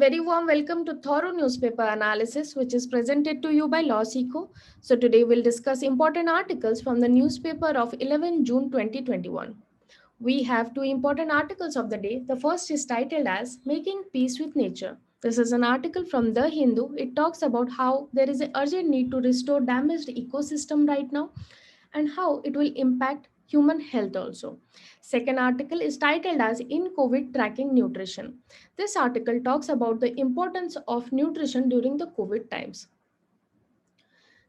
very warm welcome to Thorough Newspaper Analysis, which is presented to you by Lawseco. So, today we'll discuss important articles from the newspaper of 11 June 2021. We have two important articles of the day. The first is titled as Making Peace with Nature. This is an article from The Hindu. It talks about how there is an urgent need to restore damaged ecosystem right now and how it will impact human health also. Second article is titled as In COVID Tracking Nutrition. This article talks about the importance of nutrition during the COVID times.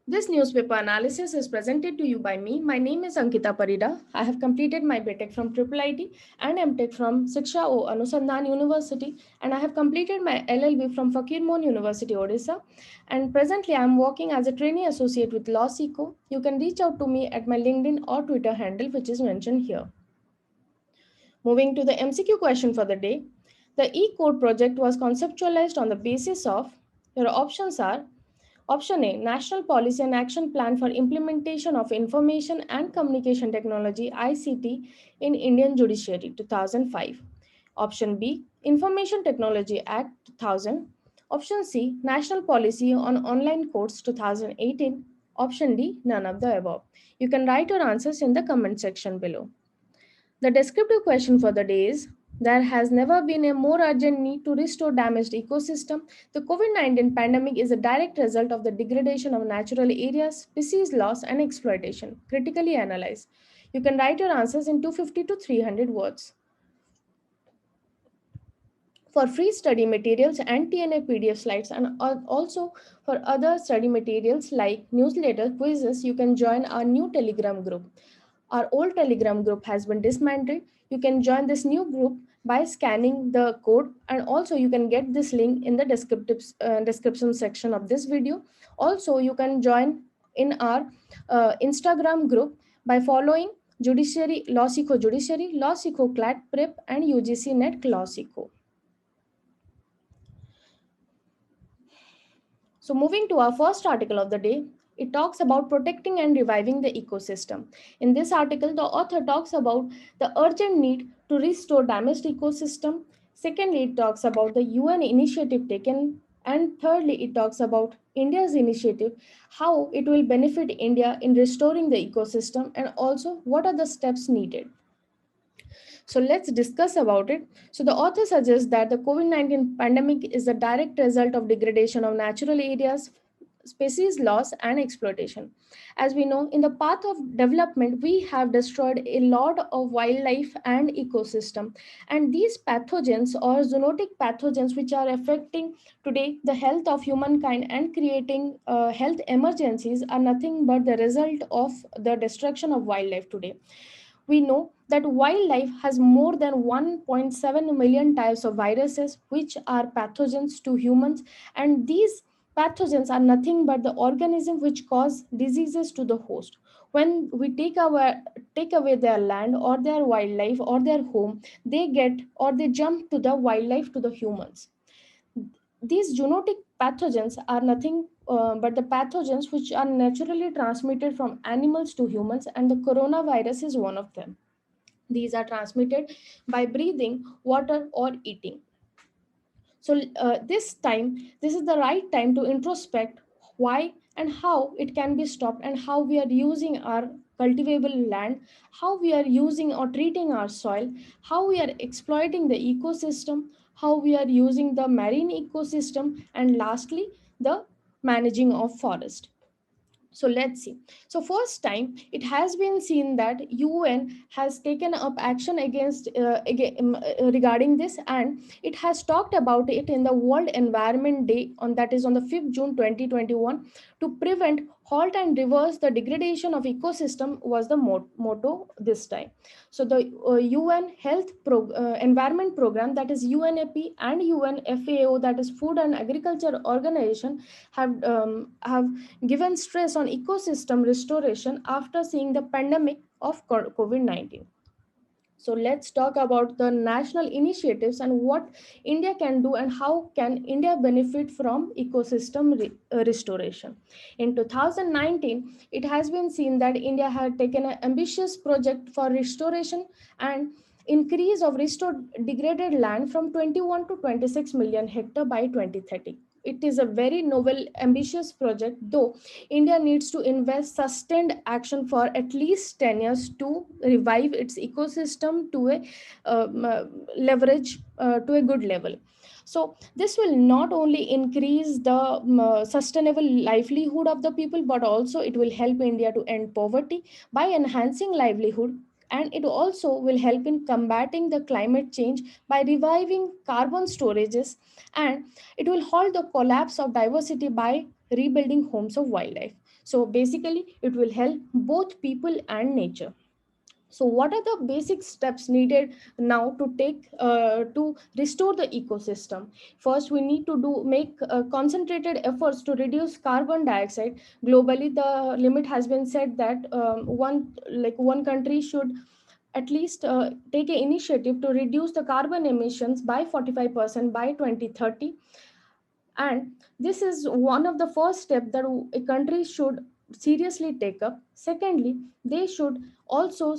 This newspaper analysis is presented to you by me. My name is Ankita Parida. I have completed my BTech from Triple IT and MTech from Shiksha O Anusandhan University, and I have completed my LLB from Fakir Mohn University, Odisha. And presently, I am working as a trainee associate with Lawseco. You can reach out to me at my LinkedIn or Twitter handle, which is mentioned here. Moving to the MCQ question for the day, the e-code project was conceptualized on the basis of your options are Option A, National Policy and Action Plan for Implementation of Information and Communication Technology ICT in Indian Judiciary 2005. Option B, Information Technology Act 2000. Option C, National Policy on Online Courts 2018. Option D, none of the above. You can write your answers in the comment section below. The descriptive question for the day is there has never been a more urgent need to restore damaged ecosystem. The COVID-19 pandemic is a direct result of the degradation of natural areas, species loss, and exploitation. Critically analyze. You can write your answers in 250 to 300 words. For free study materials and TNA PDF slides, and also for other study materials like newsletters, quizzes, you can join our new Telegram group. Our old Telegram group has been dismantled. You can join this new group by scanning the code, and also you can get this link in the description section of this video. Also, you can join in our Instagram group by following Judiciary, Lawseco Judiciary, Lawseco CLAT Prep, and UGC Net Lawseco. So moving to our first article of the day, it talks about protecting and reviving the ecosystem. In this article, the author talks about the urgent need to restore damaged ecosystem. Secondly, it talks about the UN initiative taken. And thirdly, it talks about India's initiative, how it will benefit India in restoring the ecosystem, and also what are the steps needed. So let's discuss about it. So the author suggests that the COVID-19 pandemic is a direct result of degradation of natural areas, species loss, and exploitation. As we know, in the path of development, we have destroyed a lot of wildlife and ecosystem. And these pathogens or zoonotic pathogens, which are affecting today the health of humankind and creating health emergencies, are nothing but the result of the destruction of wildlife today. We know that wildlife has more than 1.7 million types of viruses which are pathogens to humans, and these pathogens are nothing but the organism which cause diseases to the host. When we take away their land or their wildlife or their home, they get or they jump to the wildlife to the humans. These zoonotic pathogens are nothing but the pathogens which are naturally transmitted from animals to humans, and the coronavirus is one of them. These are transmitted by breathing, water, or eating. So, this is the right time to introspect why and how it can be stopped, and how we are using our cultivable land, how we are using or treating our soil, how we are exploiting the ecosystem, how we are using the marine ecosystem, and lastly, the managing of forest. So let's see. So first time it has been seen that UN has taken up action regarding this, and it has talked about it in the World Environment Day, on that is on the 5th June 2021, to prevent, halt, and reverse the degradation of ecosystem was the motto this time. So the UN Environment Program, that is UNEP, and UNFAO, that is Food and Agriculture Organization, have given stress on ecosystem restoration after seeing the pandemic of COVID-19. So let's talk about the national initiatives and what India can do and how can India benefit from ecosystem restoration. In 2019, it has been seen that India had taken an ambitious project for restoration, and increase of restored degraded land from 21 to 26 million hectare by 2030. It is a very novel, ambitious project, though India needs to invest sustained action for at least 10 years to revive its ecosystem to a leverage to a good level. So this will not only increase the sustainable livelihood of the people, but also it will help India to end poverty by enhancing livelihood, and it also will help in combating the climate change by reviving carbon storages, and it will halt the collapse of diversity by rebuilding homes of wildlife. So basically it will help both people and nature. So what are the basic steps needed now to take to restore the ecosystem? First, we need to do make concentrated efforts to reduce carbon dioxide globally. The limit has been said that one country should at least take an initiative to reduce the carbon emissions by 45% by 2030, and this is one of the first steps that a country should seriously take up. Secondly, they should also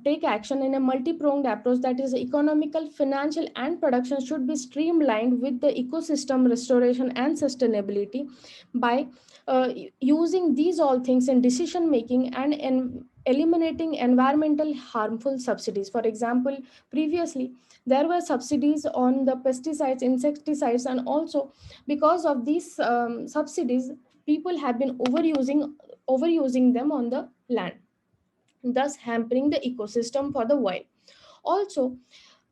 take action in a multi-pronged approach, that is economical, financial, and production should be streamlined with the ecosystem restoration and sustainability by using these all things in decision making and in eliminating environmental harmful subsidies. For example, previously there were subsidies on the pesticides, insecticides, and also because of these subsidies, people have been overusing them on the land, thus hampering the ecosystem for the wild. Also,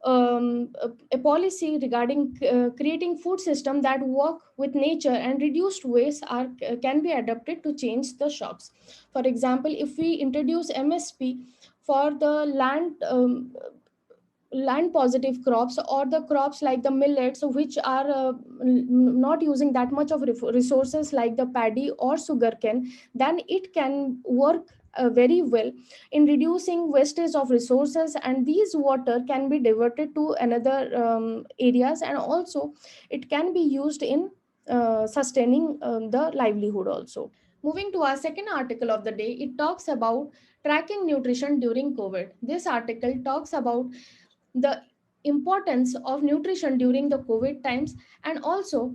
a policy regarding creating food system that work with nature and reduced waste are can be adopted to change the shocks. For example, if we introduce MSP for the land positive crops, or the crops like the millets, which are not using that much of resources like the paddy or sugarcane, then it can work very well in reducing wastage of resources, and these water can be diverted to another areas, and also it can be used in sustaining the livelihood also. Moving to our second article of the day, it talks about tracking nutrition during COVID. This article talks about the importance of nutrition during the COVID times, and also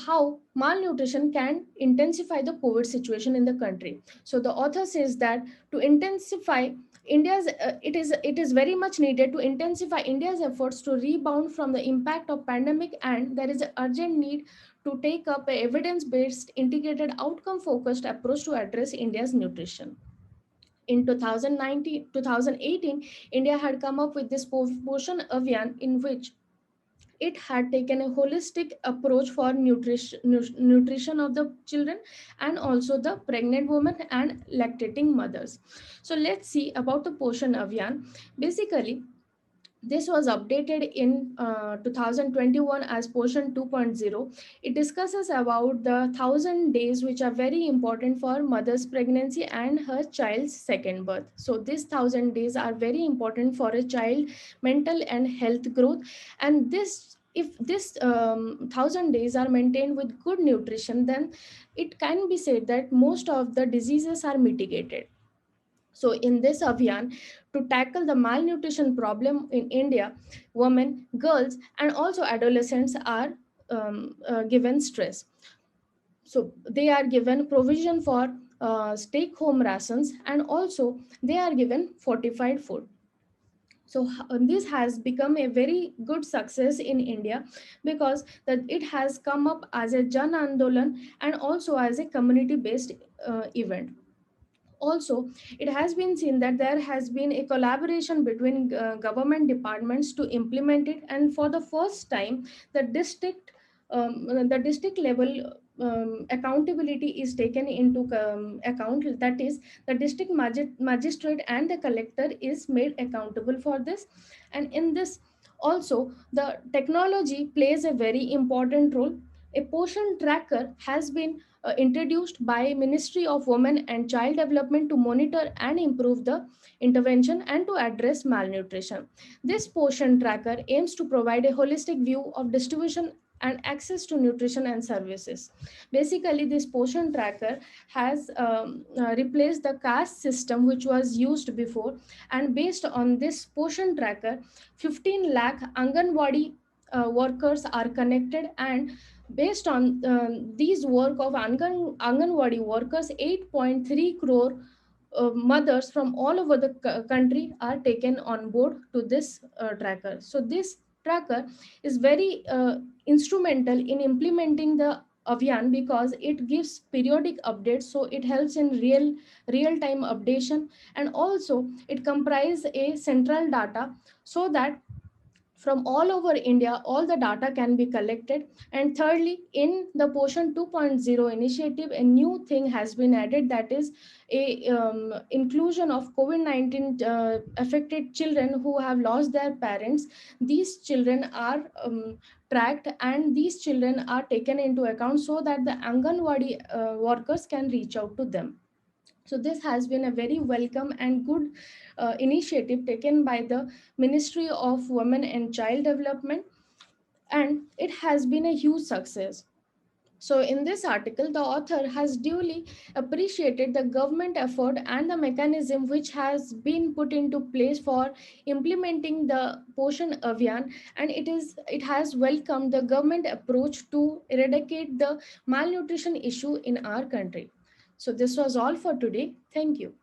how malnutrition can intensify the COVID situation in the country. So the author says that to intensify it is very much needed to intensify India's efforts to rebound from the impact of pandemic, and there is an urgent need to take up a evidence-based, integrated, outcome-focused approach to address India's nutrition. In 2018, India had come up with this Poshan Abhiyan, in which it had taken a holistic approach for nutrition of the children and also the pregnant women and lactating mothers. So let's see about the Poshan Abhiyan. Basically, this was updated in 2021 as Poshan 2.0. It discusses about the 1,000 days which are very important for mother's pregnancy and her child's second birth. So these 1,000 days are very important for a child mental and health growth, and this if this 1,000 days are maintained with good nutrition, then it can be said that most of the diseases are mitigated. So, in this Abhiyan, to tackle the malnutrition problem in India, women, girls, and also adolescents are given stress. So, they are given provision for take home rations, and also they are given fortified food. So this has become a very good success in India, because that it has come up as a Jan Andolan and also as a community based event. Also, it has been seen that there has been a collaboration between government departments to implement it, and for the first time the district level accountability is taken into account, that is the district magistrate and the collector is made accountable for this. And in this also, the technology plays a very important role. A portion tracker has been introduced by Ministry of Women and Child Development to monitor and improve the intervention and to address malnutrition. This portion tracker aims to provide a holistic view of distribution and access to nutrition and services. Basically, this portion tracker has replaced the caste system which was used before, and based on this portion tracker, 15 lakh Anganwadi workers are connected, and based on these work of Anganwadi workers, 8.3 crore mothers from all over the country are taken on board to this tracker. So this tracker is very instrumental in implementing the Avian because it gives periodic updates, so it helps in real time updation, and also it comprises a central data so that from all over India, all the data can be collected. And thirdly, in the Poshan 2.0 initiative, a new thing has been added, that is a inclusion of COVID-19 affected children who have lost their parents. These children are tracked, and these children are taken into account so that the Anganwadi workers can reach out to them. So this has been a very welcome and good initiative taken by the Ministry of Women and Child Development, and it has been a huge success. So in this article, the author has duly appreciated the government effort and the mechanism which has been put into place for implementing the Poshan Abhiyan, and it has welcomed the government approach to eradicate the malnutrition issue in our country. So this was all for today. Thank you.